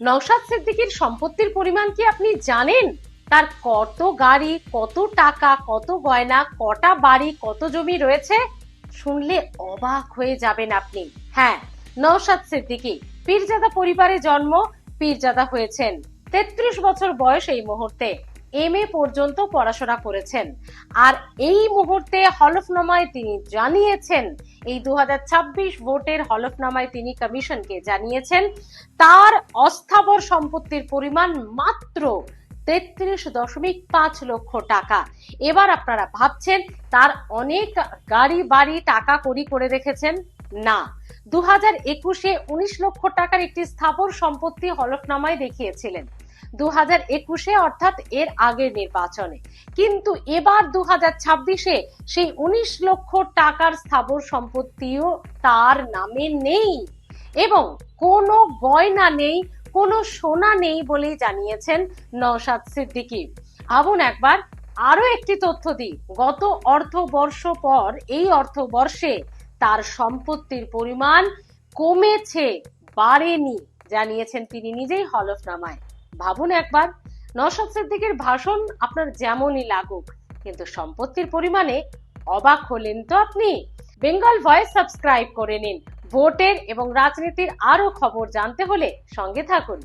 নওশাদ সিদ্দিকীর সম্পত্তির পরিমাণ কি আপনি জানেন? তার কত গাড়ি, কত টাকা, কত গয়না, কটা বাড়ি, কত জমি রয়েছে? শুনলে অবাক হয়ে যাবেন আপনি। হ্যাঁ, নওশাদ সিদ্দিকী পীরজাদা পরিবারে জন্ম, পীরজাদা হয়েছেন। ৩৩ বছর বয়স এই মুহূর্তে। MA পর্যন্ত পড়াশোনা করেছেন। আর এই মুহূর্তে হলফনামায় তিনি জানিয়েছেন, এই 2026 ভোটের হলফনামায় তিনি কমিশনকে জানিয়েছেন তার অস্থাবর সম্পত্তির পরিমাণ মাত্র 33.5 লক্ষ টাকা। এবার আপনারা ভাবছেন তার অনেক গাড়ি বাড়ি টাকা কড়ি করে রেখেছেন? না, 2021-এ 19 লক্ষ টাকার একটি স্থাবর সম্পত্তি হলফনামায় দেখিয়েছিলেন 2021-এ, অর্থাৎ এর আগের নির্বাচনে। কিন্তু এবার 2026-এ সেই 19 লক্ষ টাকার স্থাবর সম্পত্তিও তার নামে নেই এবং কোনো গয়না নেই, কোনো সোনা নেই বলেই জানিয়েছেন নওশাদ সিদ্দিকী। ভাবুন একবার, আরো একটি তথ্য দিই, গত অর্থবর্ষ পর এই অর্থবর্ষে তার সম্পত্তির পরিমাণ কমেছে, বাড়েনি, জানিয়েছেন তিনি নিজেই হলফনামায়। ভাবুন একবার, নওশাদ সিদ্দিকীর ভাষণ আপনার যেমনই লাগুক, কিন্তু সম্পত্তির পরিমাণে অবাক হলেন তো আপনি? বেঙ্গল ভয়েস সাবস্ক্রাইব করে নিন। ভোটের এবং রাজনীতির আরো খবর জানতে হলে সঙ্গে থাকুন।